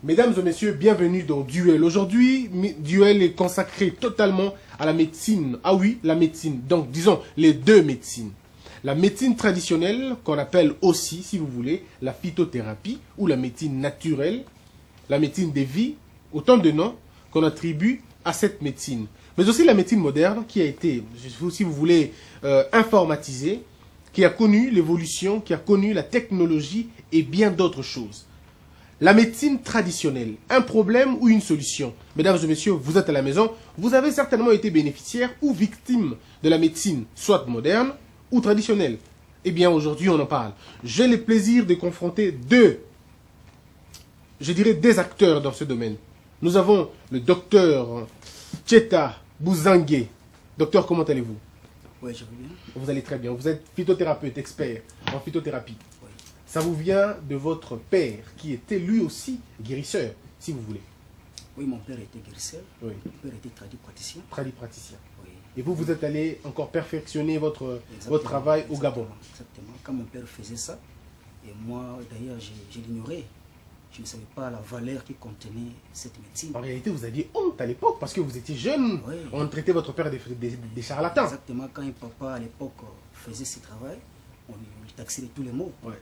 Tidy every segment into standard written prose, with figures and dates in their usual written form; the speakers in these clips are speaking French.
Mesdames et messieurs, bienvenue dans Duel. Aujourd'hui, Duel est consacré totalement à la médecine. Ah oui, la médecine. Donc, disons, les deux médecines. La médecine traditionnelle, qu'on appelle aussi, si vous voulez, la phytothérapie, ou la médecine naturelle, la médecine des vies, autant de noms qu'on attribue à cette médecine. Mais aussi la médecine moderne, qui a été, si vous voulez, informatisée, qui a connu l'évolution, qui a connu la technologie et bien d'autres choses. La médecine traditionnelle, un problème ou une solution. Mesdames et messieurs, vous êtes à la maison, vous avez certainement été bénéficiaire ou victime de la médecine, soit moderne ou traditionnelle. Eh bien, aujourd'hui, on en parle. J'ai le plaisir de confronter des acteurs dans ce domaine. Nous avons le docteur Tcheta Bouzangue. Docteur, comment allez-vous? Oui, je vais bien. Vous allez très bien. Vous êtes phytothérapeute, expert en phytothérapie. Oui. Ça vous vient de votre père, qui était lui aussi guérisseur, si vous voulez. Oui, mon père était guérisseur. Oui. Mon père était praticien. Praticien. Oui. Et vous, vous êtes allé encore perfectionner votre travail au Gabon. Exactement. Quand mon père faisait ça, et moi, d'ailleurs, je l'ignorais. Je ne savais pas la valeur qui contenait cette médecine. En réalité, vous aviez honte à l'époque, parce que vous étiez jeune. Oui. On traitait votre père des charlatans. Exactement. Quand un papa, à l'époque, faisait ce travail, on lui taxait de tous les mots. Ouais.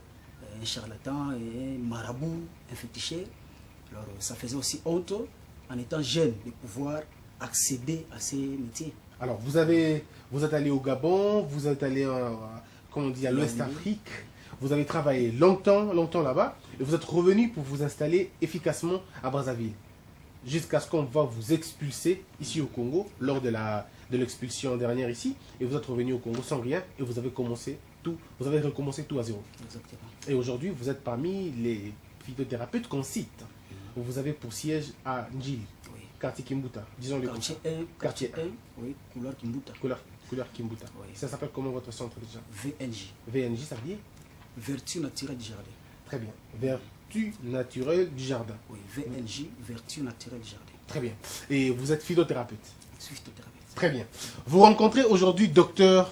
Un charlatan, un marabout, un féticheur. Alors, ça faisait aussi honte, en étant jeune, de pouvoir accéder à ces métiers. Alors, vous êtes allé au Gabon, vous êtes allé à l'Ouest Afrique, vous avez travaillé longtemps là-bas, et vous êtes revenu pour vous installer efficacement à Brazzaville, jusqu'à ce qu'on va vous expulser ici au Congo, lors de l'expulsion dernière ici, et vous êtes revenu au Congo sans rien, et vous avez recommencé tout à zéro. Exactement. Et aujourd'hui, vous êtes parmi les phytothérapeutes qu'on cite. Vous avez pour siège à Njili. Quartier Kimbuta, disons-le comme ça. Quartier 1, oui, couleur Kimbuta. Couleur Kimbuta. Oui. Ça s'appelle comment votre centre déjà? VNJ. VNJ, ça veut dire? Vertu naturelle du jardin. Très bien. Vertu naturelle du jardin. Oui, VNJ, vertu naturelle du jardin. Très bien. Et vous êtes phytothérapeute? Je suis phytothérapeute. Très bien. Vous rencontrez aujourd'hui docteur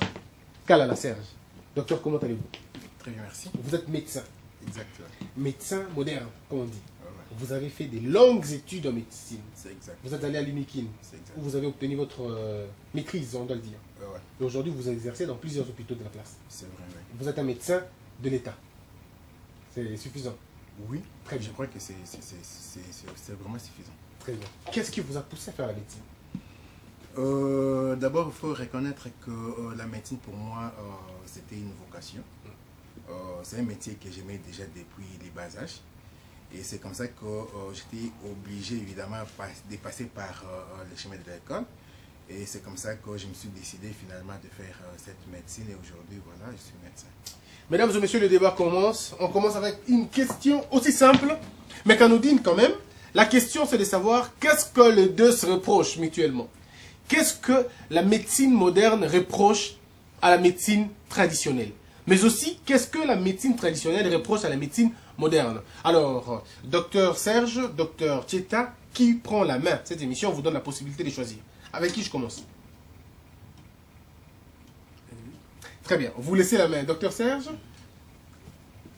Kalala Serge. Docteur, comment allez-vous? Très bien, merci. Vous êtes médecin. Exactement. Médecin moderne, comme on dit. Ouais. Vous avez fait des longues études en médecine. C'est exact. Vous êtes allé à l'UNIKIN, C'est exact. où vous avez obtenu votre maîtrise, on doit le dire. Ouais. Et aujourd'hui, vous exercez dans plusieurs hôpitaux de la place. C'est vrai, oui. Vous êtes un médecin de l'État. C'est suffisant. Oui, Très bien. je crois que c'est vraiment suffisant. Très bien. Qu'est-ce qui vous a poussé à faire la médecine? D'abord, il faut reconnaître que la médecine, pour moi, c'était une vocation. C'est un métier que j'aimais déjà depuis les bas âges. Et c'est comme ça que j'étais obligé, évidemment, de passer par le chemin de l'école. Et c'est comme ça que je me suis décidé finalement de faire cette médecine. Et aujourd'hui, voilà, je suis médecin. Mesdames et messieurs, le débat commence. On commence avec une question aussi simple, mais qu'anodine quand même. La question, c'est de savoir qu'est-ce que les deux se reprochent mutuellement. Qu'est-ce que la médecine moderne reproche à la médecine traditionnelle? Mais aussi, qu'est-ce que la médecine traditionnelle reproche à la médecine moderne? Alors, docteur Serge, docteur Tcheta, qui prend la main? Cette émission vous donne la possibilité de choisir. Avec qui je commence? Très bien, vous laissez la main. Docteur Serge,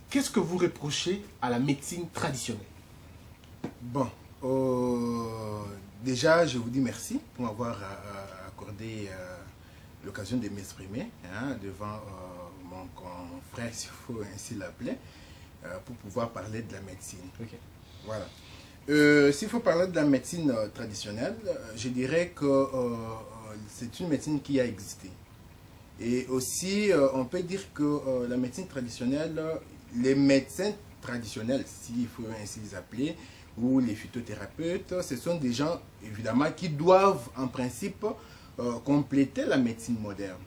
qu'est-ce que vous reprochez à la médecine traditionnelle? Bon, déjà, je vous dis merci pour m'avoir accordé l'occasion de m'exprimer devant mon confrère, s'il faut ainsi l'appeler, pour pouvoir parler de la médecine. Okay. Voilà. S'il faut parler de la médecine traditionnelle, je dirais que c'est une médecine qui a existé. Et aussi, on peut dire que la médecine traditionnelle, les médecins traditionnels, s'il faut ainsi les appeler, ou les phytothérapeutes, ce sont des gens, évidemment, qui doivent, en principe, compléter la médecine moderne.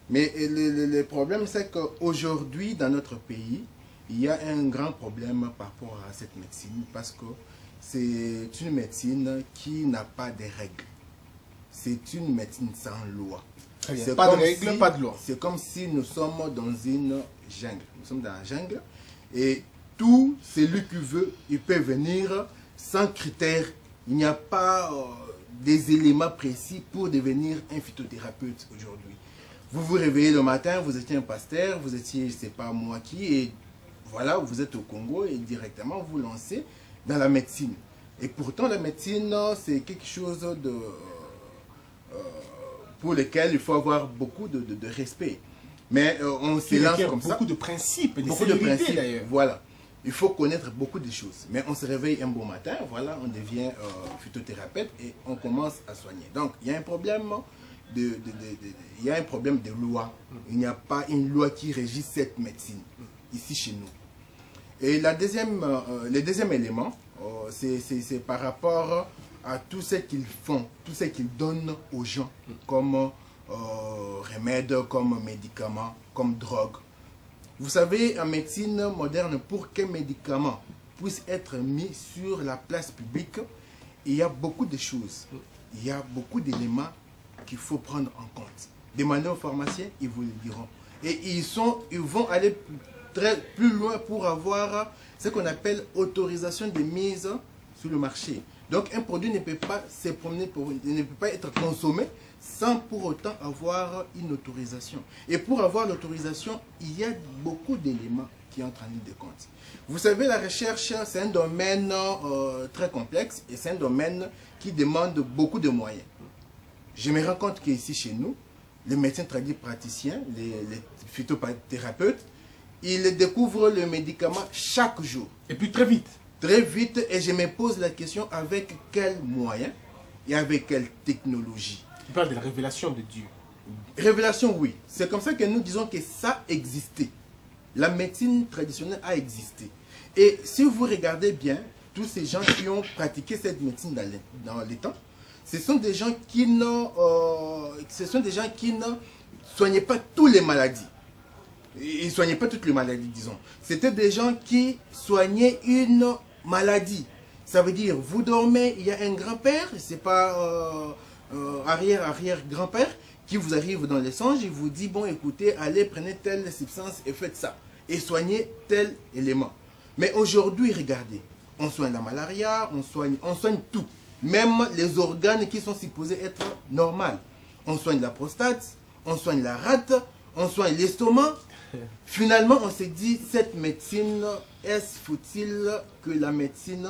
Mais le problème, c'est qu'aujourd'hui, dans notre pays, il y a un grand problème par rapport à cette médecine, parce que c'est une médecine qui n'a pas de règles. C'est une médecine sans loi. Très bien. Pas de règles, pas de loi. C'est comme si nous sommes dans une jungle. Nous sommes dans la jungle et tout celui qui veut, il peut venir sans critères. Il n'y a pas des éléments précis pour devenir un phytothérapeute aujourd'hui. Vous vous réveillez le matin, vous étiez un pasteur, vous étiez, je ne sais pas moi qui, et voilà, vous êtes au Congo et directement vous lancez dans la médecine. Et pourtant, la médecine, c'est quelque chose pour lequel il faut avoir beaucoup de respect. Mais on s'élance comme ça. Beaucoup de principes, Beaucoup de principes, d'ailleurs. voilà. Il faut connaître beaucoup de choses. Mais on se réveille un bon matin, voilà, on devient phytothérapeute et on commence à soigner. Donc, il y a un problème il y a un problème de loi. Il n'y a pas une loi qui régit cette médecine ici chez nous. Et le deuxième élément, c'est par rapport à tout ce qu'ils font, tout ce qu'ils donnent aux gens comme remèdes, comme médicaments, comme drogue. Vous savez, en médecine moderne, pour qu'un médicament puisse être mis sur la place publique, il y a beaucoup de choses. Il y a beaucoup d'éléments qu'il faut prendre en compte. Demandez aux pharmaciens, ils vous le diront. Et ils vont aller plus loin pour avoir ce qu'on appelle autorisation de mise sur le marché. Donc un produit ne peut pas se promener, ne peut pas être consommé sans pour autant avoir une autorisation. Et pour avoir l'autorisation, il y a beaucoup d'éléments qui entrent en ligne de compte. Vous savez, la recherche, c'est un domaine très complexe et c'est un domaine qui demande beaucoup de moyens. Je me rends compte qu'ici chez nous, les médecins praticiens, les phytothérapeutes, ils découvrent le médicament chaque jour. Et puis très vite. Très vite, et je me pose la question avec quels moyens et avec quelle technologie. Tu parles de la révélation de Dieu. Révélation, oui. C'est comme ça que nous disons que ça existait. La médecine traditionnelle a existé. Et si vous regardez bien, tous ces gens qui ont pratiqué cette médecine dans les temps, ce sont des gens qui ne soignaient pas toutes les maladies. Ils ne soignaient pas toutes les maladies, disons. C'était des gens qui soignaient une maladie. Ça veut dire, vous dormez, il y a un grand-père, c'est pas arrière-arrière-grand-père, qui vous arrive dans les songes, il vous dit, bon, écoutez, allez, prenez telle substance et faites ça. Et soignez tel élément. Mais aujourd'hui, regardez, on soigne la malaria, on soigne tout. Même les organes qui sont supposés être normaux. On soigne la prostate, on soigne la rate, on soigne l'estomac. Finalement, on s'est dit, cette médecine, faut-il que la médecine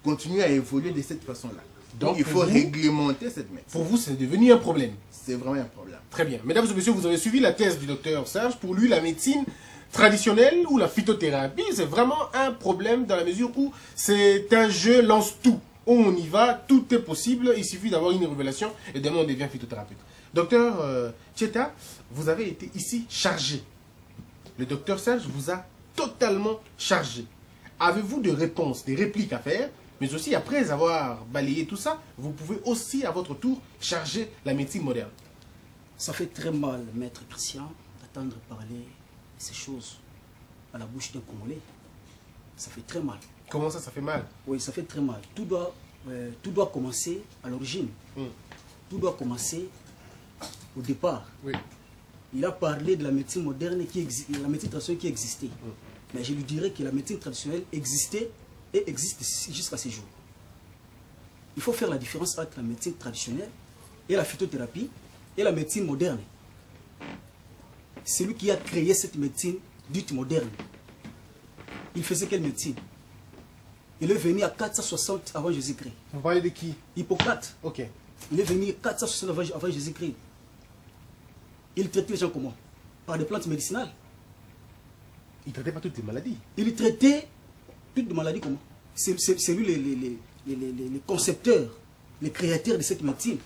continue à évoluer de cette façon-là? Donc, il faut réglementer cette médecine. Pour vous, c'est devenu un problème. C'est vraiment un problème. Très bien. Mesdames et messieurs, vous avez suivi la thèse du docteur Serge. Pour lui, la médecine traditionnelle ou la phytothérapie, c'est vraiment un problème dans la mesure où c'est un jeu lance-tout. On y va, tout est possible, il suffit d'avoir une révélation et demain on devient phytothérapeute. Docteur Tcheta, vous avez été ici chargé. Le docteur Serge vous a totalement chargé. Avez-vous des réponses, des répliques à faire? Mais aussi, après avoir balayé tout ça, vous pouvez aussi, à votre tour, charger la médecine moderne. Ça fait très mal, maître Christian, d'entendre parler de ces choses à la bouche d'un Congolais. Ça fait très mal. Comment ça, ça fait mal? Oui, ça fait très mal. Tout doit commencer à l'origine. Tout doit commencer au départ. Oui. Il a parlé de la médecine moderne, la médecine traditionnelle qui existait. Mais je lui dirais que la médecine traditionnelle existait et existe jusqu'à ce jour. Il faut faire la différence entre la médecine traditionnelle et la phytothérapie et la médecine moderne. C'est lui qui a créé cette médecine dite moderne. Il faisait quelle médecine? Il est venu à 460 avant Jésus-Christ. Vous parlez de qui? Hippocrate. Ok. Il est venu 460 avant Jésus-Christ. Il traitait les gens comment? Par des plantes médicinales. Il ne traitait pas toutes les maladies. Il traitait toutes les maladies comment? C'est lui les concepteurs, les créateurs de cette médecine.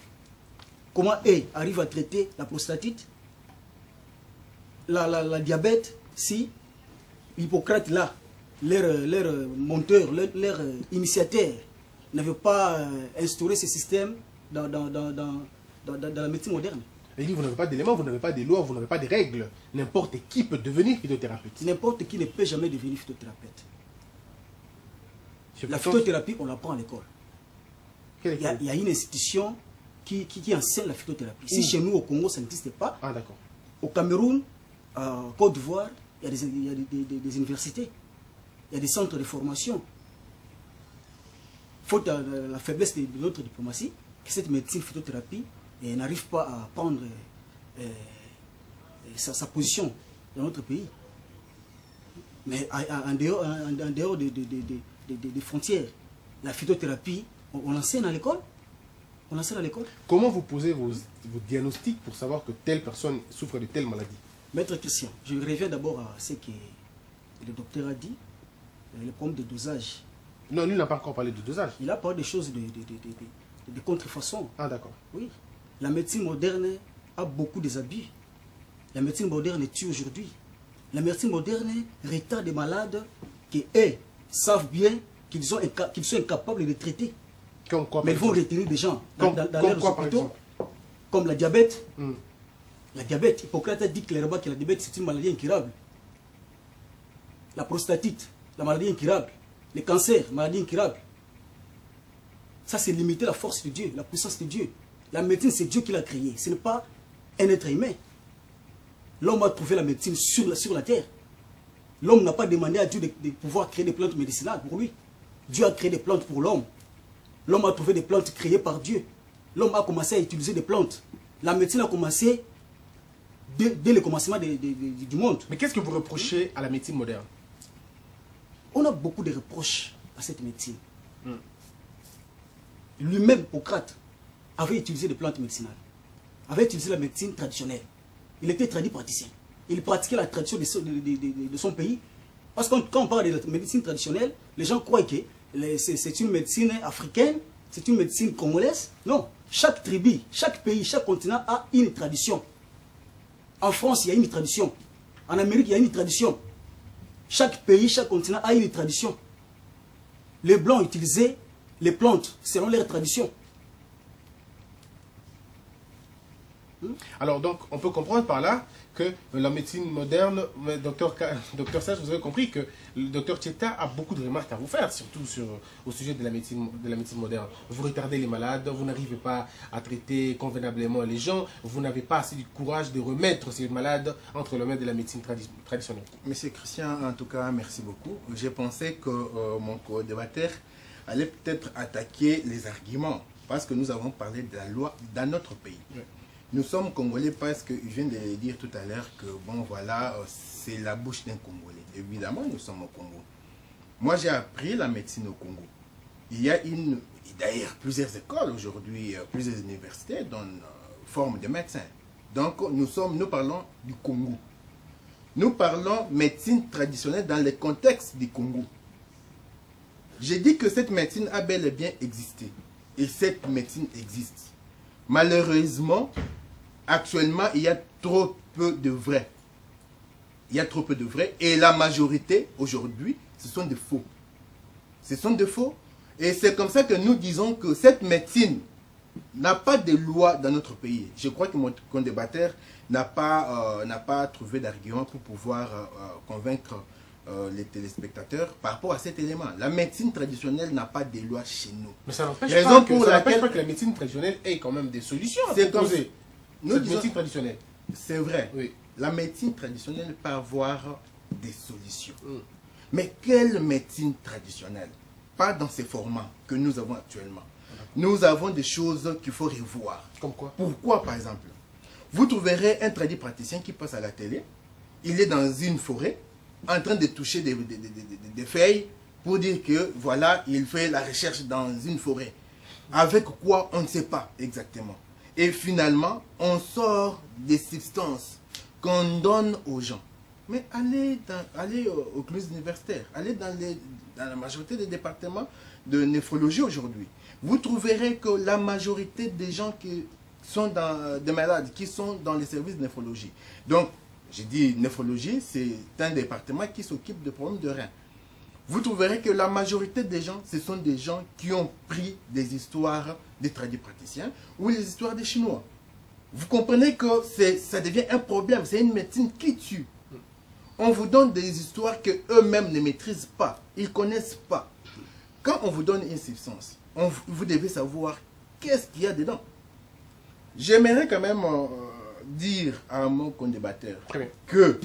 Comment eux arrivent à traiter la prostatite, la diabète, si Hippocrate là, leur monteur, leur initiateur n'avait pas instauré ce système dans la médecine moderne. Il dit, vous n'avez pas d'éléments, vous n'avez pas de lois, vous n'avez pas de règles. N'importe qui peut devenir phytothérapeute. N'importe qui ne peut jamais devenir phytothérapeute. La phytothérapie, on l'apprend à l'école. Il y a une institution qui enseigne la phytothérapie. Si chez nous, au Congo, ça n'existe pas. Ah, d'accord. Au Cameroun, en Côte d'Ivoire, il y a des universités. Il y a des centres de formation. Faute à la faiblesse de notre diplomatie, que cette médecine phytothérapie n'arrive pas à prendre sa position dans notre pays. Mais en dehors des frontières, la phytothérapie On enseigne à l'école. On enseigne à l'école. Comment vous posez vos diagnostics pour savoir que telle personne souffre de telle maladie? Maître Christian, je reviens d'abord à ce que le docteur a dit, le problème de dosage. Non, lui n'a pas encore parlé de dosage. Il a parlé des choses de contrefaçon. Ah, d'accord. Oui. La médecine moderne a beaucoup des abus. La médecine moderne tue aujourd'hui. La médecine moderne retarde des malades qui, eux, savent bien qu'ils sont incapables de traiter. Comme quoi, mais ils vont retenir des gens dans leurs hôpitaux, comme la diabète. La diabète, Hippocrate a dit clairement que la diabète c'est une maladie incurable. La prostatite, la maladie incurable. Les cancers, maladie incurable. Ça c'est limiter la force de Dieu, la puissance de Dieu. La médecine c'est Dieu qui l'a créée, ce n'est pas un être humain. L'homme a trouvé la médecine sur la terre. L'homme n'a pas demandé à Dieu de pouvoir créer des plantes médicinales pour lui. Dieu a créé des plantes pour l'homme. L'homme a trouvé des plantes créées par Dieu. L'homme a commencé à utiliser des plantes. La médecine a commencé dès le commencement du monde. Mais qu'est-ce que vous reprochez à la médecine moderne? On a beaucoup de reproches à cette médecine. Lui-même, Hippocrate, avait utilisé des plantes médicinales. Avait utilisé la médecine traditionnelle. Il était praticien. Il pratiquait la tradition de son pays. Parce que quand on parle de la médecine traditionnelle, les gens croient que c'est une médecine africaine, c'est une médecine congolaise. Non. Chaque tribu, chaque pays, chaque continent a une tradition. En France, il y a une tradition. En Amérique, il y a une tradition. Chaque pays, chaque continent a une tradition. Les Blancs utilisaient les plantes selon leur tradition. Alors, donc, on peut comprendre par là que la médecine moderne, docteur Serge, vous avez compris que le docteur Tcheta a beaucoup de remarques à vous faire, surtout au sujet de la médecine moderne. Vous retardez les malades, vous n'arrivez pas à traiter convenablement les gens, vous n'avez pas assez du courage de remettre ces malades entre les mains de la médecine traditionnelle. Monsieur Christian, en tout cas, merci beaucoup. J'ai pensé que mon co-débatteur allait peut-être attaquer les arguments, parce que nous avons parlé de la loi dans notre pays. Oui. Nous sommes Congolais parce que je viens de le dire tout à l'heure que, bon, voilà, c'est la bouche d'un Congolais. Évidemment, nous sommes au Congo. Moi, j'ai appris la médecine au Congo. Il y a d'ailleurs plusieurs écoles aujourd'hui, plusieurs universités donnent forme de médecins. Donc, nous parlons du Congo. Nous parlons médecine traditionnelle dans le contexte du Congo. J'ai dit que cette médecine a bel et bien existé. Et cette médecine existe. Malheureusement, actuellement, il y a trop peu de vrais. Il y a trop peu de vrais. Et la majorité, aujourd'hui, ce sont des faux. Ce sont des faux. Et c'est comme ça que nous disons que cette médecine n'a pas de loi dans notre pays. Je crois que mon débatteur n'a pas trouvé d'argument pour pouvoir convaincre les téléspectateurs par rapport à cet élément. La médecine traditionnelle n'a pas de loi chez nous. Mais ça n'empêche pas, que la médecine traditionnelle ait quand même des solutions à proposer. Médecine traditionnelle. C'est vrai. Oui. La médecine traditionnelle peut avoir des solutions. Mais quelle médecine traditionnelle? Pas dans ces formats que nous avons actuellement. Nous avons des choses qu'il faut revoir. Comme quoi? Pourquoi, par exemple? Vous trouverez un praticien qui passe à la télé. Il est dans une forêt en train de toucher des feuilles pour dire que, voilà, il fait la recherche dans une forêt. Avec quoi, on ne sait pas exactement. Et finalement, on sort des substances qu'on donne aux gens. Mais allez aux clubs universitaires, allez dans la majorité des départements de néphrologie aujourd'hui. Vous trouverez que la majorité des gens qui sont des malades, qui sont dans les services de néphrologie. Donc, j'ai dit néphrologie, c'est un département qui s'occupe de problèmes de reins. Vous trouverez que la majorité des gens, ce sont des gens qui ont pris des histoires des tradipraticiens ou les histoires des Chinois. Vous comprenez que ça devient un problème, c'est une médecine qui tue. On vous donne des histoires qu'eux-mêmes ne maîtrisent pas, ils ne connaissent pas. Quand on vous donne une substance, vous devez savoir qu'est-ce qu'il y a dedans. J'aimerais quand même dire à mon condébatteur que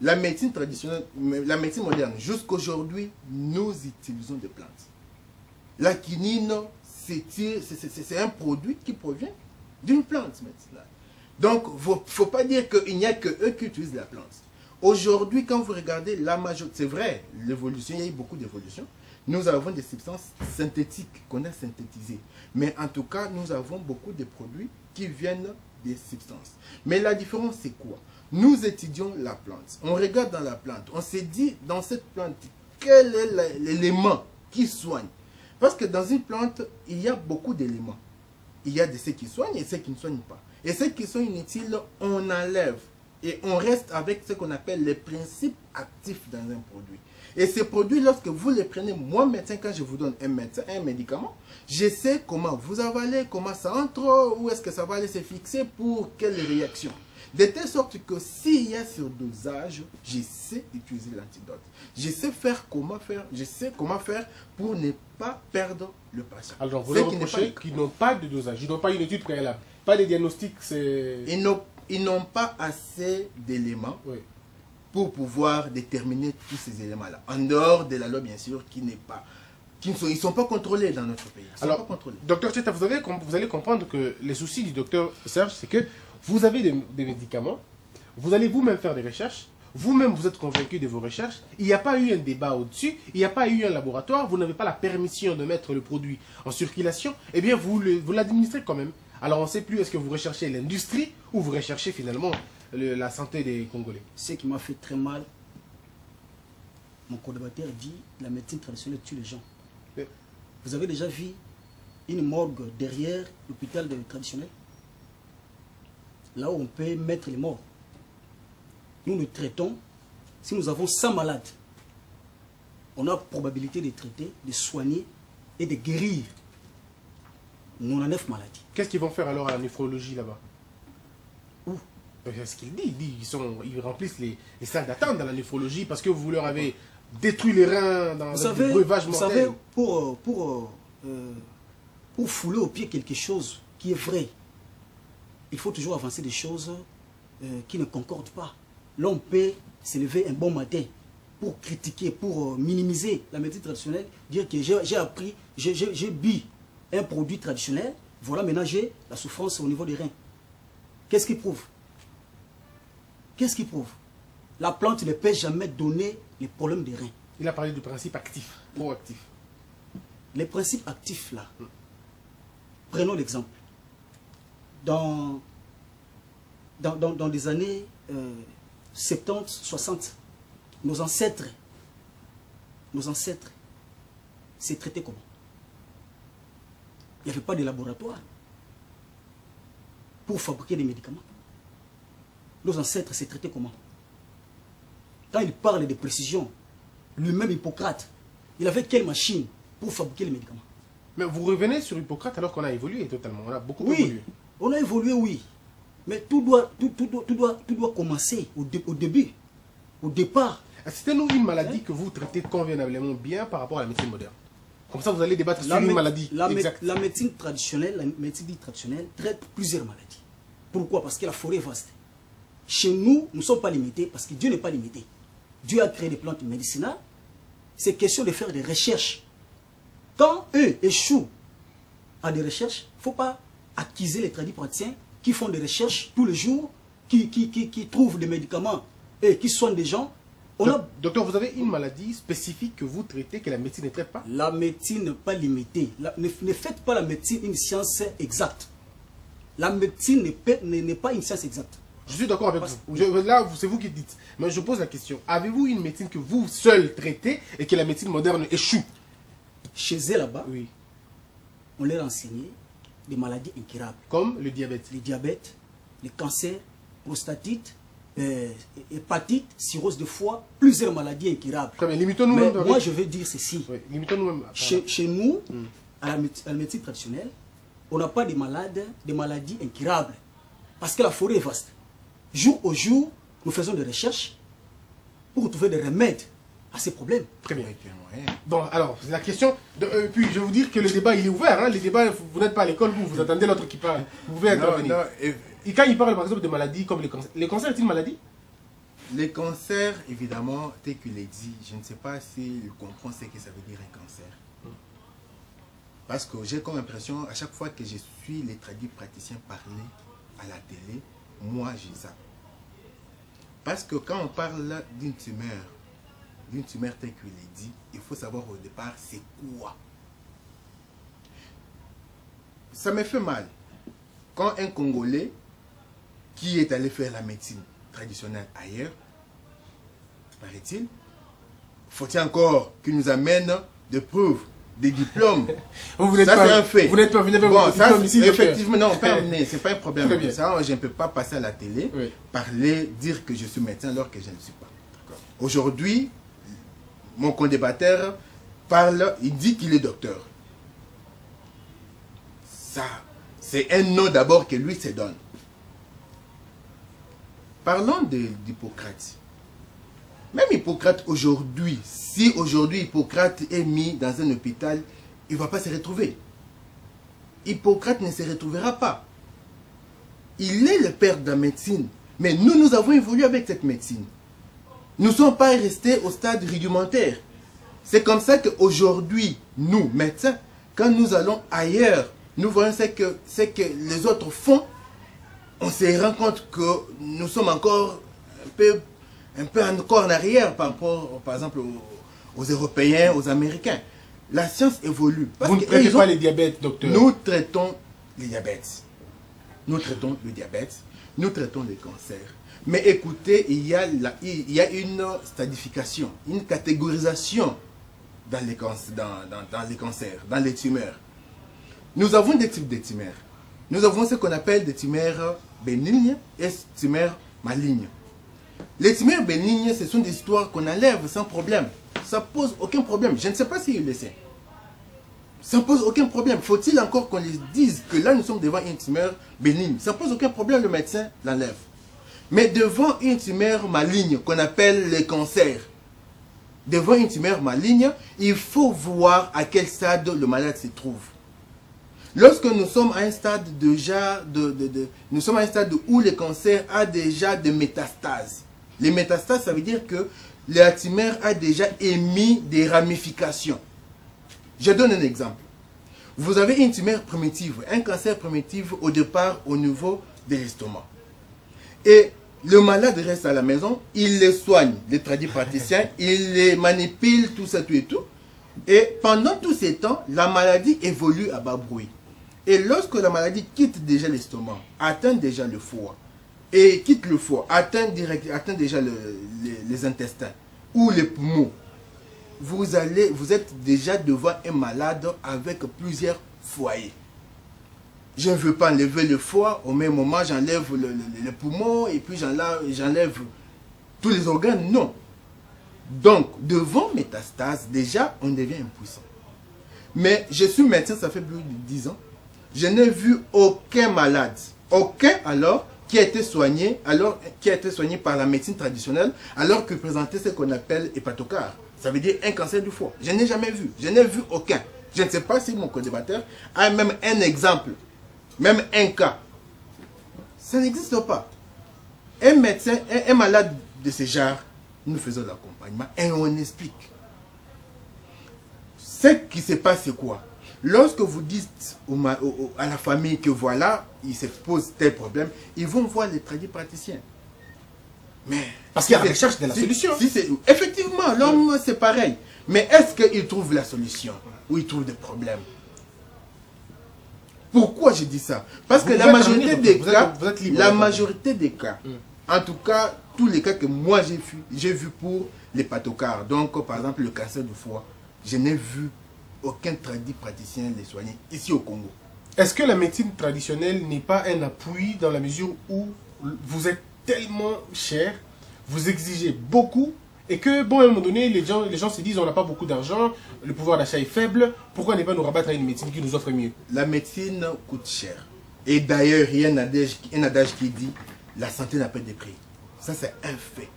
la médecine traditionnelle, la médecine moderne, jusqu'aujourd'hui, nous utilisons des plantes. La quinine, c'est un produit qui provient d'une plante médicinale. Donc, il ne faut pas dire qu'il n'y a que eux qui utilisent la plante. Aujourd'hui, quand vous regardez la majorité, c'est vrai, l'évolution, il y a eu beaucoup d'évolution. Nous avons des substances synthétiques qu'on a synthétisées. Mais en tout cas, nous avons beaucoup de produits qui viennent des substances. Mais la différence, c'est quoi? Nous étudions la plante. On regarde dans la plante. On s'est dit, dans cette plante, quel est l'élément qui soigne? Parce que dans une plante, il y a beaucoup d'éléments. Il y a de ceux qui soignent et ceux qui ne soignent pas. Et ceux qui sont inutiles, on enlève. Et on reste avec ce qu'on appelle les principes actifs dans un produit. Et ces produits, lorsque vous les prenez, moi médecin, quand je vous donne un médicament, je sais comment vous avalez, comment ça entre, où est-ce que ça va aller se fixer, pour quelle réaction. De telle sorte que s'il y a surdosage, je sais utiliser l'antidote. Je sais comment faire pour ne pas perdre le patient. Alors, vous leur reprochez qu'ils n'ont pas de dosage, ils n'ont pas une étude préalable, pas de diagnostic, c'est... Ils n'ont pas assez d'éléments pour pouvoir déterminer tous ces éléments-là. En dehors de la loi, bien sûr, ils ne sont pas contrôlés dans notre pays. Alors, docteur Tcheta, vous allez comprendre que les soucis du docteur Serge, c'est que vous avez des médicaments, vous allez vous-même faire des recherches, vous-même vous êtes convaincu de vos recherches, il n'y a pas eu un débat au-dessus, il n'y a pas eu un laboratoire, vous n'avez pas la permission de mettre le produit en circulation, eh bien vous l'administrez quand même. Alors on ne sait plus, est-ce que vous recherchez l'industrie ou vous recherchez finalement la santé des Congolais? Ce qui m'a fait très mal, mon collaborateur dit la médecine traditionnelle tue les gens. Oui. Vous avez déjà vu une morgue derrière l'hôpital traditionnel? Là où on peut mettre les morts. Nous nous traitons, si nous avons 100 malades, on a probabilité de traiter, de soigner et de guérir 99 maladies. Qu'est-ce qu'ils vont faire alors à la néphrologie là-bas? Où? C'est ce qu'il dit. Ils remplissent les salles d'attente dans la néphrologie parce que vous leur avez détruit les reins dans le breuvage mortel. Vous savez, pour fouler au pied quelque chose qui est vrai, il faut toujours avancer des choses qui ne concordent pas. L'on peut se lever un bon matin pour critiquer, pour minimiser la médecine traditionnelle, dire que j'ai appris, j'ai bu un produit traditionnel, voilà, maintenant j'ai la souffrance au niveau des reins. Qu'est-ce qui prouve? Qu'est-ce qui prouve? La plante ne peut jamais donner les problèmes des reins. Il a parlé du principe actif, proactif. Les principes actifs là, prenons l'exemple. Dans les années 70, 60, nos ancêtres s'est traité comment? Il n'y avait pas de laboratoire pour fabriquer des médicaments. Nos ancêtres s'est traité comment? Quand il parle de précision, lui-même Hippocrate, il avait quelle machine pour fabriquer les médicaments? Mais vous revenez sur Hippocrate alors qu'on a évolué totalement, on a beaucoup évolué. On a évolué, oui. Mais tout doit commencer au début, au départ. Citez-nous une maladie que vous traitez convenablement bien par rapport à la médecine moderne. Comme ça, vous allez débattre sur une maladie exacte. La médecine traditionnelle, traite plusieurs maladies. Pourquoi? Parce que la forêt est vaste. Chez nous, nous ne sommes pas limités parce que Dieu n'est pas limité. Dieu a créé des plantes médicinales. C'est question de faire des recherches. Quand eux échouent à des recherches, il ne faut pas accuser les tradipraticiens qui font des recherches tous les jours, qui trouvent des médicaments et qui soignent des gens. Docteur, vous avez une maladie spécifique que vous traitez, que la médecine ne traite pas? La médecine n'est pas limitée. Ne faites pas la médecine une science exacte. La médecine n'est pas une science exacte. Je suis d'accord avec vous. Là, c'est vous qui dites. Mais je pose la question. Avez-vous une médecine que vous seul traitez et que la médecine moderne échoue? Chez eux là-bas, oui, on leur a enseigné des maladies incurables. Comme le diabète. Le diabète, le cancer, prostatite, hépatite, cirrhose de foie, plusieurs maladies incurables. Très bien, limitons-nous même. Moi, je veux dire ceci. Oui, limitons-nous même. Chez nous, à la médecine traditionnelle, on n'a pas des maladies incurables. Parce que la forêt est vaste. Jour au jour, nous faisons des recherches pour trouver des remèdes à ces problèmes. Très bien. Bon, alors, la question... puis, je vais vous dire que le débat, il est ouvert. Hein, les débats, vous n'êtes pas à l'école, vous attendez l'autre qui parle. Vous pouvez intervenir. Et quand il parle, par exemple, de maladies comme les cancers. Les cancers, est-il une maladie? Les cancers, évidemment, tel qu'il est dit, je ne sais pas s'il comprend ce que ça veut dire un cancer. Parce que j'ai comme impression, à chaque fois que je suis les tradis praticiens parler à la télé, moi, j'ai ça. Parce que quand on parle d'une tumeur telle qu'il est dit, il faut savoir au départ c'est quoi. Ça me fait mal quand un Congolais qui est allé faire la médecine traditionnelle ailleurs, paraît-il, faut-il encore qu'il nous amène des preuves, des diplômes. Vous n'êtes ça, pas, c'est un fait. Vous n'êtes pas venu bon, ça, ici, effectivement, non, c'est pas un problème. Très bien. Ça, je ne peux pas passer à la télé, oui. parler, dire que je suis médecin alors que je ne le suis pas. Aujourd'hui, mon condébatteur parle, il dit qu'il est docteur. Ça, c'est un nom d'abord que lui se donne. Parlons d'Hippocrate. Même Hippocrate aujourd'hui, si aujourd'hui Hippocrate est mis dans un hôpital, il ne va pas se retrouver. Hippocrate ne se retrouvera pas. Il est le père de la médecine. Mais nous avons évolué avec cette médecine. Nous ne sommes pas restés au stade rudimentaire. C'est comme ça qu'aujourd'hui, nous, médecins, quand nous allons ailleurs, nous voyons ce que les autres font, on se rend compte que nous sommes encore un peu encore en arrière par rapport, par exemple, aux Européens, aux Américains. La science évolue. Vous ne traitez pas les diabètes, docteur? Nous traitons les diabètes. Nous traitons le diabète. Nous traitons les cancers. Mais écoutez, il y a une stratification, une catégorisation dans les cancers, dans les tumeurs. Nous avons des types de tumeurs. Nous avons ce qu'on appelle des tumeurs bénignes et des tumeurs malignes. Les tumeurs bénignes, ce sont des histoires qu'on enlève sans problème. Ça pose aucun problème. Je ne sais pas s'il le sait. Ça ne pose aucun problème. Faut-il encore qu'on les dise que là, nous sommes devant une tumeur bénigne? Ça ne pose aucun problème, le médecin l'enlève. Mais devant une tumeur maligne, qu'on appelle les cancers, devant une tumeur maligne, il faut voir à quel stade le malade se trouve. Lorsque nous sommes à un stade déjà nous sommes à un stade où le cancer a déjà des métastases. Les métastases, ça veut dire que la tumeur a déjà émis des ramifications. Je donne un exemple. Vous avez une tumeur primitive, un cancer primitif au départ au niveau de l'estomac. Et le malade reste à la maison, il les soigne, les tradipraticiens, il les manipule, tout ça, tout et tout. Et pendant tout ce temps, la maladie évolue à bas bruit. Et lorsque la maladie quitte déjà l'estomac, atteint déjà le foie, et quitte le foie, atteint déjà les intestins ou les poumons, vous êtes déjà devant un malade avec plusieurs foyers. Je ne veux pas enlever le foie, au même moment j'enlève le poumon et puis j'enlève tous les organes. Non. Donc, devant métastase, déjà, on devient impuissant. Mais je suis médecin, ça fait plus de 10 ans. Je n'ai vu aucun malade, aucun alors, qui a été soigné par la médecine traditionnelle, alors qu'il présentait ce qu'on appelle hépatocar. Ça veut dire un cancer du foie. Je n'ai jamais vu. Je n'ai vu aucun. Je ne sais pas si mon co-débatteur a même un exemple, même un cas. Ça n'existe pas. Un médecin, un malade de ce genre, nous faisons l'accompagnement et on explique. Ce qui se passe, c'est quoi? Lorsque vous dites à la famille que voilà, il se pose tel problème, ils vont voir les tradipraticiens. Mais parce qu'il y a la recherche de la solution. Effectivement, l'homme c'est pareil. Mais est-ce qu'il trouve la solution ou il trouve des problèmes? Pourquoi je dis ça? Parce que la majorité des cas, en tout cas, tous les cas que moi j'ai vu pour l'hépatocar, donc par exemple le cancer du foie, je n'ai vu aucun praticien les soigner ici au Congo. Est-ce que la médecine traditionnelle n'est pas un appui dans la mesure où vous êtes tellement cher, vous exigez beaucoup et que, bon, à un moment donné, les gens se disent on n'a pas beaucoup d'argent, le pouvoir d'achat est faible, pourquoi ne pas nous rabattre à une médecine qui nous offre mieux? La médecine coûte cher. Et d'ailleurs, il y a un adage qui dit la santé n'a pas de prix. Ça, c'est un fait.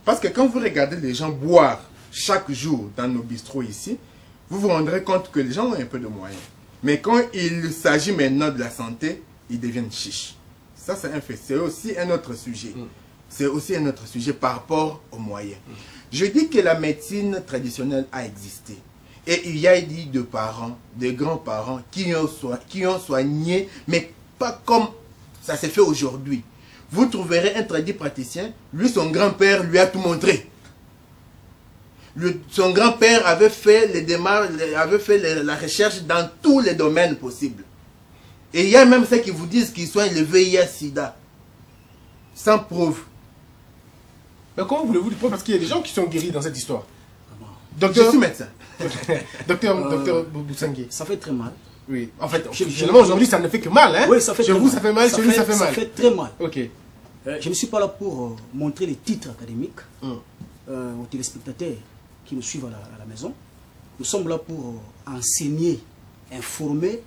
Parce que quand vous regardez les gens boire chaque jour dans nos bistrots ici, vous vous rendrez compte que les gens ont un peu de moyens. Mais quand il s'agit maintenant de la santé, ils deviennent chiches. Ça, c'est un fait. C'est aussi un autre sujet. C'est aussi un autre sujet par rapport aux moyens. Je dis que la médecine traditionnelle a existé. Et il y a eu de parents, de grands-parents qui ont soigné, mais pas comme ça s'est fait aujourd'hui. vous trouverez un tradipraticien, lui, son grand-père lui a tout montré. Son grand-père avait fait les démarches, avait fait la recherche dans tous les domaines possibles. Et il y a même ceux qui vous disent qu'ils soignent le VIH-Sida. Sans preuve. Mais comment voulez-vous le preuve? Parce qu'il y a des gens qui sont guéris dans cette histoire. Je suis médecin. Docteur Boussangui. Ça fait très mal. Oui, en fait, finalement aujourd'hui ça ne fait que mal. Hein? Oui, ça fait chez vous ça fait mal, chez lui ça fait mal. Ça fait très mal. Ok. Je ne suis pas là pour montrer les titres académiques aux téléspectateurs qui nous suivent à la maison. Nous sommes là pour enseigner, informer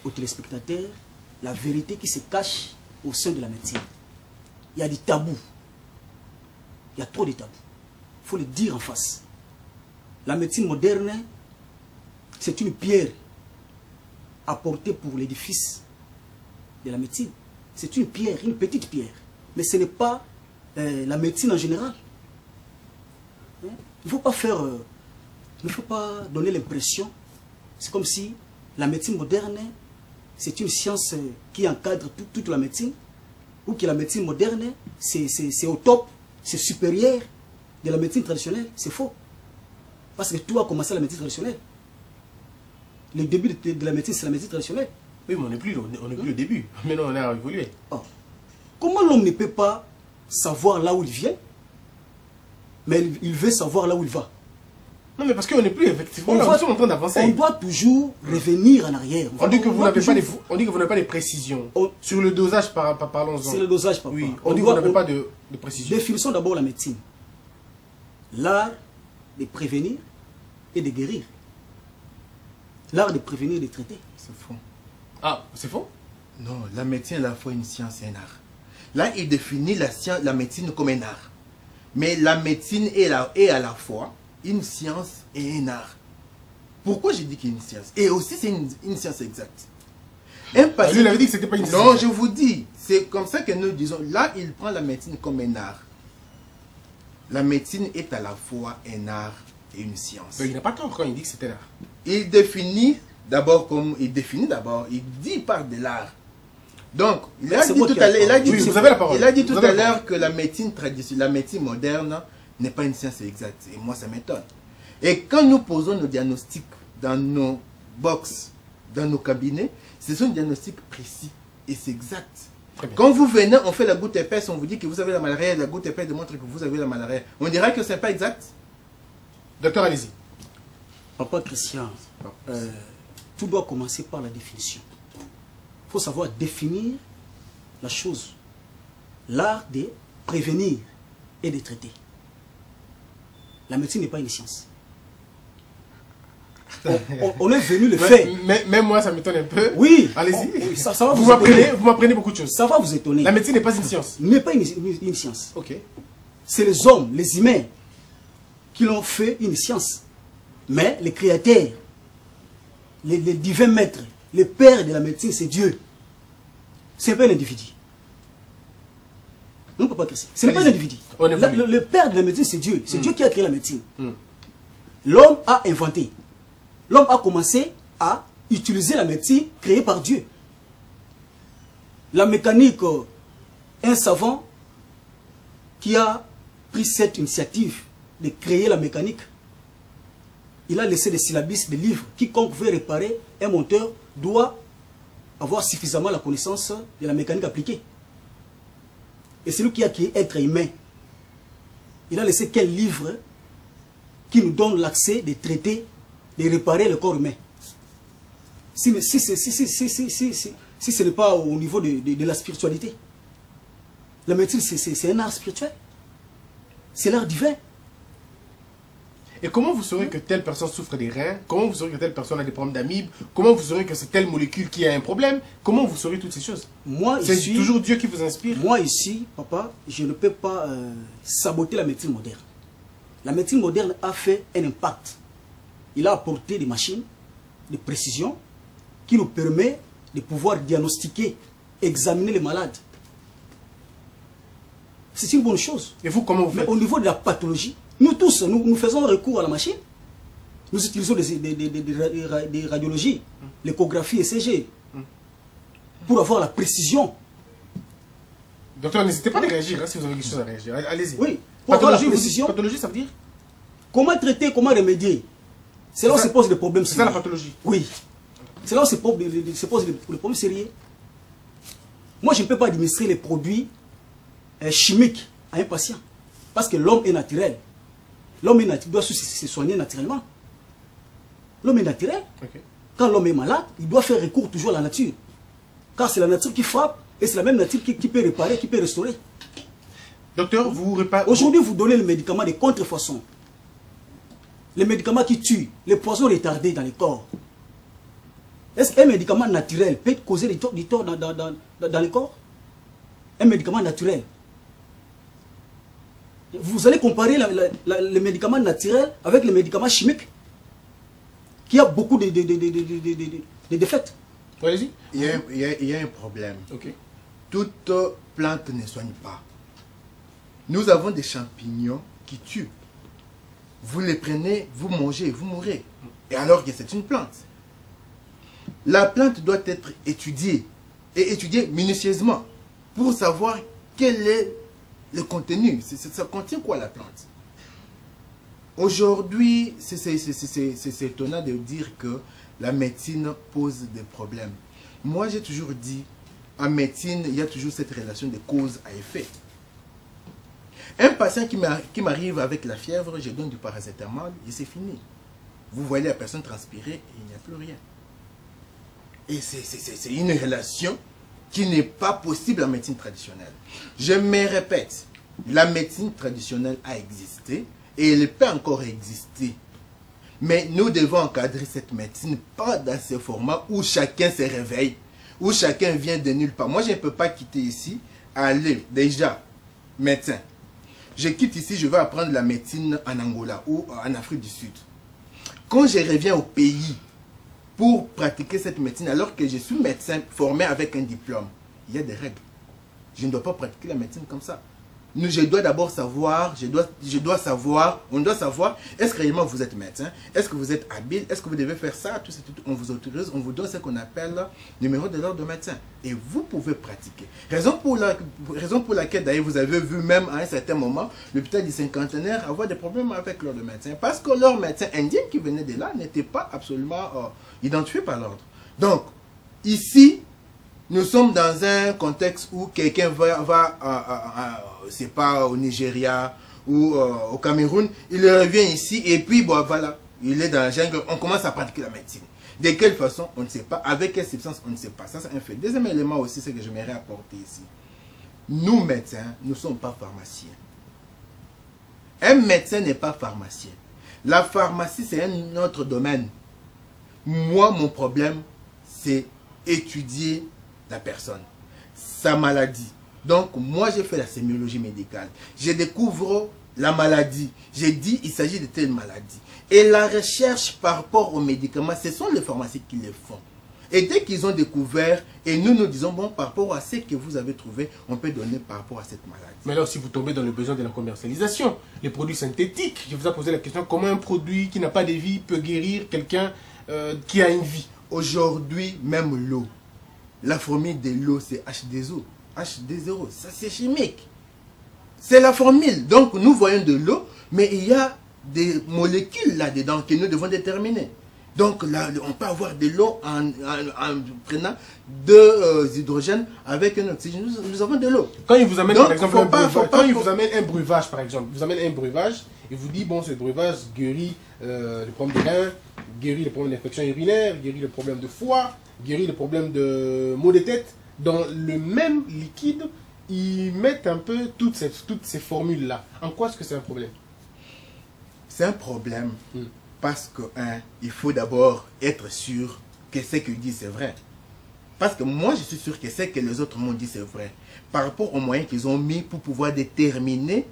aux téléspectateurs la vérité qui se cache au sein de la médecine. Il y a des tabous. Il y a trop de tabous. Il faut le dire en face. La médecine moderne, c'est une pierre apportée pour l'édifice de la médecine. C'est une pierre, une petite pierre. Mais ce n'est pas la médecine en général. Il ne faut pas faire... il ne faut pas donner l'impression. C'est comme si la médecine moderne, c'est une science qui encadre toute la médecine. Ou que la médecine moderne, c'est au top, c'est supérieur de la médecine traditionnelle. C'est faux. Parce que tout a commencé à la médecine traditionnelle. Le début de la médecine, c'est la médecine traditionnelle. Oui, mais on n'est plus au début. Maintenant, on a évolué. Oh. Comment l'homme ne peut pas savoir là où il vient, mais il veut savoir là où il va? Non, mais parce qu'on n'est plus effectivement là, nous sommes en train d'avancer. On doit toujours revenir en arrière. On dit que vous n'avez pas les précisions. Sur le dosage, parlons-en. C'est le dosage, papa. Oui, on dit que vous n'avez pas de précision. Définissons d'abord la médecine. L'art de prévenir et de guérir. L'art de prévenir et de traiter. C'est faux. Ah, c'est faux? Non, la médecine est à la fois une science et un art. Là, il définit la médecine comme un art. Mais la médecine est à la fois une science et un art. Pourquoi j'ai dit qu'il y a une science? Et aussi, c'est une science exacte. Un patient... Lui, il avait dit que c'était pas une science. Non, je vous dis, c'est comme ça que nous disons. Là, il prend la médecine comme un art. La médecine est à la fois un art et une science. Mais il n'a pas tort quand il dit que c'est un art. Il définit d'abord, il dit par de l'art. Donc, il a dit tout à l'heure, il a dit tout à l'heure que la médecine traditionnelle, la médecine moderne n'est pas une science exacte. Et moi, ça m'étonne. Et quand nous posons nos diagnostics dans nos box, dans nos cabinets, ce sont des diagnostics précis et c'est exact. Quand vous venez, on fait la goutte épaisse, on vous dit que vous avez la malaria, la goutte épaisse démontre que vous avez la malaria. On dirait que ce n'est pas exact. Docteur, allez-y. Papa Christian, tout doit commencer par la définition. Il faut savoir définir la chose. L'art de prévenir et de traiter. La médecine n'est pas une science. On est venu le faire. Même moi, ça m'étonne un peu. Oui. Allez-y. Ça va vous m'apprenez beaucoup de choses. Ça va vous étonner. La médecine n'est pas une science. N'est pas une science. Ok. C'est les hommes, les humains, qui l'ont fait une science. Mais les créateurs, les divins maîtres, le père de la médecine, c'est Dieu. Ce n'est pas un individu. Non, papa Christian. Ce n'est pas un individu. Le père de la médecine, c'est Dieu. C'est Dieu qui a créé la médecine. L'homme a inventé. L'homme a commencé à utiliser la médecine créée par Dieu. La mécanique, un savant qui a pris cette initiative de créer la mécanique, il a laissé des syllabus, des livres. Quiconque veut réparer un moteur doit avoir suffisamment la connaissance de la mécanique appliquée. Et c'est lui qui a créé être humain. Il a laissé quel livre qui nous donne l'accès de traiter, de réparer le corps humain. Si ce n'est pas au niveau de la spiritualité. La médecine, c'est un art spirituel. C'est l'art divin. Et comment vous saurez que telle personne souffre des reins? Comment vous saurez que telle personne a des problèmes d'amibes? Comment vous saurez que c'est telle molécule qui a un problème? Comment vous saurez toutes ces choses? C'est toujours Dieu qui vous inspire? Moi ici, papa, je ne peux pas saboter la médecine moderne. La médecine moderne a fait un impact. Il a apporté des machines de précision qui nous permet de pouvoir diagnostiquer, examiner les malades. C'est une bonne chose. Et vous, comment vous faites? Mais au niveau de la pathologie, nous tous, nous faisons recours à la machine. Nous utilisons des radiologies, l'échographie ECG, pour avoir la précision Docteur, n'hésitez pas à réagir, hein, si vous avez quelque chose à réagir. Allez-y. Oui, pour avoir la Pathologie, précision, pathologie, ça veut dire? comment traiter, comment remédier? C'est là où se pose le problème. C'est ça la pathologie? Oui. C'est là où se pose le problème sérieux. Moi, je ne peux pas administrer les produits chimiques à un patient. Parce que l'homme est naturel. L'homme doit se soigner naturellement. L'homme est naturel. Okay. Quand l'homme est malade, il doit faire recours toujours à la nature. Car c'est la nature qui frappe et c'est la même nature qui peut réparer, qui peut restaurer. Docteur, vous réparez... Aujourd'hui, vous donnez le médicament de contrefaçon. Les médicaments qui tuent, les poisons retardés dans les corps. Est-ce qu'un médicament naturel peut causer du tort dans le corps? Un médicament naturel. Vous allez comparer les médicaments naturels avec les médicaments chimiques qui a beaucoup de défaites. Allez-y. Il y a un problème. Okay. Toute plante ne soigne pas. Nous avons des champignons qui tuent. Vous les prenez, vous mangez, vous mourrez. Et alors que c'est une plante. La plante doit être étudiée. Et étudiée minutieusement. Pour savoir quel est le contenu. Ça contient quoi la plante? Aujourd'hui, c'est étonnant de dire que la médecine pose des problèmes. Moi, j'ai toujours dit, en médecine, il y a toujours cette relation de cause à effet. Un patient qui m'arrive avec la fièvre, je donne du paracétamol et c'est fini. Vous voyez la personne transpirer et il n'y a plus rien. Et c'est une relation qui n'est pas possible en médecine traditionnelle. Je me répète, la médecine traditionnelle a existé et elle peut encore exister. Mais nous devons encadrer cette médecine, pas dans ce format où chacun se réveille, où chacun vient de nulle part. Moi, je ne peux pas quitter ici, aller déjà, médecin. Je quitte ici, je vais apprendre la médecine en Angola ou en Afrique du Sud. Quand je reviens au pays pour pratiquer cette médecine, alors que je suis médecin formé avec un diplôme, il y a des règles. Je ne dois pas pratiquer la médecine comme ça. Je dois d'abord savoir, on doit savoir, est-ce que réellement vous êtes médecin, est-ce que vous êtes habile, est-ce que vous devez faire ça, tout, on vous autorise, on vous donne ce qu'on appelle numéro de l'ordre de médecin. Et vous pouvez pratiquer. Raison pour laquelle d'ailleurs vous avez vu même à un certain moment l'hôpital du cinquantenaire avoir des problèmes avec l'ordre de médecin. Parce que leur médecin indien qui venait de là n'était pas absolument identifié par l'ordre. Donc, ici, nous sommes dans un contexte où quelqu'un c'est pas au Nigeria ou au Cameroun, il revient ici et puis bon, voilà, il est dans la jungle, on commence à pratiquer la médecine. De quelle façon, on ne sait pas, avec quelle substance, on ne sait pas. Ça, c'est un fait. Deuxième élément aussi, c'est que j'aimerais apporter ici. Nous, médecins, nous ne sommes pas pharmaciens. Un médecin n'est pas pharmacien. La pharmacie, c'est un autre domaine. Moi, mon problème, c'est étudier la personne, sa maladie. Donc, moi, j'ai fait la sémiologie médicale. Je découvre la maladie. J'ai dit, il s'agit de telle maladie. Et la recherche par rapport aux médicaments, ce sont les pharmaciens qui les font. Et dès qu'ils ont découvert, et nous disons, bon, par rapport à ce que vous avez trouvé, on peut donner par rapport à cette maladie. Mais alors, si vous tombez dans le besoin de la commercialisation, les produits synthétiques, je vous ai posé la question, comment un produit qui n'a pas de vie peut guérir quelqu'un qui a une vie? Aujourd'hui, même l'eau. La formule de l'eau, c'est H2O. H2O, ça c'est chimique. C'est la formule. Donc, nous voyons de l'eau, mais il y a des molécules là-dedans que nous devons déterminer. Donc, là, on peut avoir de l'eau en prenant deux hydrogènes avec un oxygène. Nous avons de l'eau. Quand il vous amène, donc, par exemple, il vous amène un breuvage, par exemple, vous amène un breuvage et vous dit, bon, ce breuvage guérit le problème des reins, guérit le problème d'infection urinaire, guérit le problème de foie, guérit le problème de maux de tête. Dans le même liquide, ils mettent un peu toutes ces formules-là. En quoi est-ce que c'est un problème? C'est un problème parce que, il faut d'abord être sûr que ce qu'ils disent c'est vrai. Parce que moi, je suis sûr que ce que les autres m'ont dit c'est vrai. Par rapport aux moyens qu'ils ont mis pour pouvoir déterminer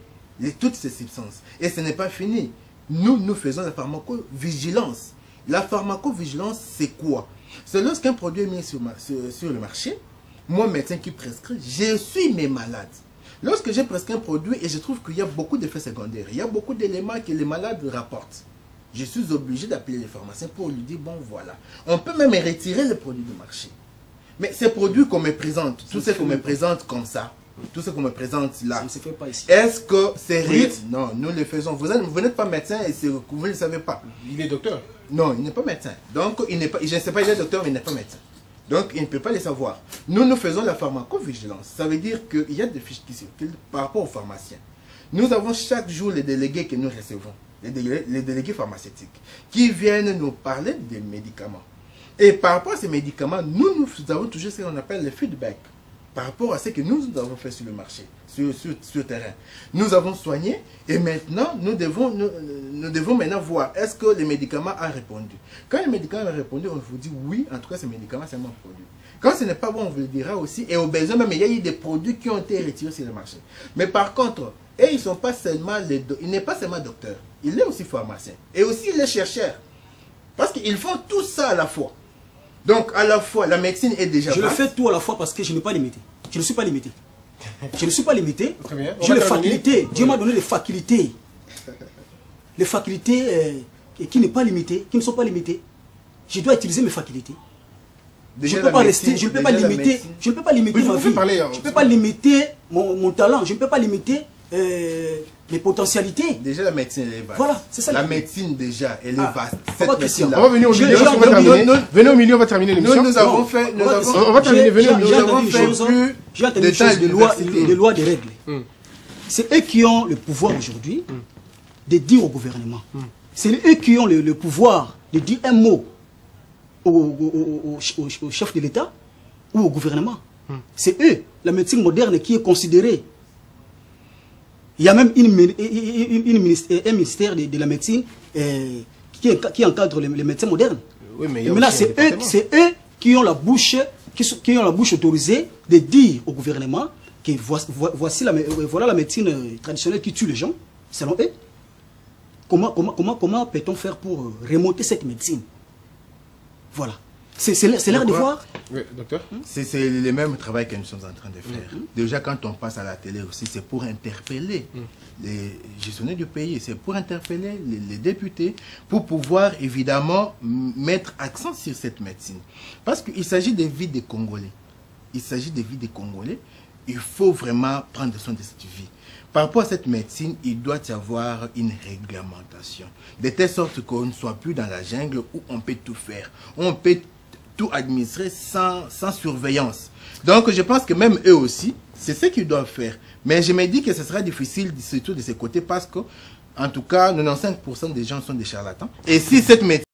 toutes ces substances. Et ce n'est pas fini. Nous faisons la pharmacovigilance. La pharmacovigilance, c'est quoi? C'est lorsqu'un produit est mis sur le marché, moi, médecin qui prescrit, je suis mes malades. Lorsque j'ai prescrit un produit et je trouve qu'il y a beaucoup d'effets secondaires, il y a beaucoup d'éléments que les malades rapportent, je suis obligé d'appeler les pharmaciens pour lui dire, bon voilà, on peut même retirer le produit du marché. Mais ces produits qu'on me présente, tous ceux qu'on me présente comme ça, tout ce qu'on me présente là, Ça ne se fait pas ici. est-ce que c'est réel? dites? Non, nous le faisons. Vous n'êtes pas médecin et vous ne le savez pas. Il est docteur. Non, il n'est pas médecin. Donc, il n'est pas, je ne sais pas, il est docteur, mais il n'est pas médecin. Donc, il ne peut pas les savoir. Nous faisons la pharmacovigilance. Ça veut dire qu'il y a des fiches qui circulent par rapport aux pharmaciens. Nous avons chaque jour les délégués que nous recevons, les délégués pharmaceutiques, qui viennent nous parler des médicaments. Et par rapport à ces médicaments, nous avons toujours ce qu'on appelle le feedback. Par rapport à ce que nous avons fait sur le marché, sur le terrain. Nous avons soigné et maintenant, nous devons maintenant voir est-ce que le médicament a répondu. Quand le médicament a répondu, on vous dit oui, en tout cas, ce médicament, c'est un bon produit. Quand ce n'est pas bon, on vous le dira aussi. Et au besoin, même, il y a eu des produits qui ont été retirés sur le marché. Mais par contre, ils ne sont pas seulement il n'est pas seulement docteur, il est aussi pharmacien. Et aussi, il est chercheur. Parce qu'ils font tout ça à la fois. Donc, à la fois, la médecine est déjà... Je le fais tout à la fois parce que je n'ai pas limité. Je ne suis pas limité. Je ne suis pas limité. Très bien. J'ai les facultés. Dieu m'a donné les facultés. Les facultés qui ne sont pas limitées. Je dois utiliser mes facultés. Je ne peux pas rester, je ne peux pas limiter, je ne peux pas limiter ma vie. Je ne peux pas limiter mon talent. Je ne peux pas limiter mes potentialités. Déjà, la médecine, elle est vaste. Voilà, c'est ça. La médecine, déjà, elle est vaste. Cette médecine-là. On va venir au milieu, on va terminer. Venez au milieu, on va terminer l'émission. Nous avons fait... On va terminer, venez au milieu. J'ai entendu des choses, des lois, des règles. C'est eux qui ont le pouvoir aujourd'hui de dire au gouvernement. C'est eux qui ont le pouvoir de dire un mot au chef de l'État ou au gouvernement. C'est eux, la médecine moderne, qui est considérée. Il y a même un ministère de la médecine qui encadre les médecins modernes. Oui, mais et maintenant, c'est eux qui ont la bouche, autorisée de dire au gouvernement que voilà la médecine traditionnelle qui tue les gens, selon eux. Comment peut-on faire pour remonter cette médecine? Voilà. C'est leur devoir. Oui, docteur. C'est le même travail que nous sommes en train de faire. Déjà, quand on passe à la télé aussi, c'est pour interpeller les gestionnaires du pays, c'est pour interpeller les députés, pour pouvoir évidemment mettre accent sur cette médecine. Parce qu'il s'agit des vies des Congolais. Il s'agit des vies des Congolais. Il faut vraiment prendre soin de cette vie. Par rapport à cette médecine, il doit y avoir une réglementation. De telle sorte qu'on ne soit plus dans la jungle où on peut tout faire. On peut tout administrer sans surveillance. Donc je pense que même eux aussi, c'est ce qu'ils doivent faire. Mais je me dis que ce sera difficile, surtout de ces côtés, parce que, en tout cas, 95% des gens sont des charlatans. Et si cette médecine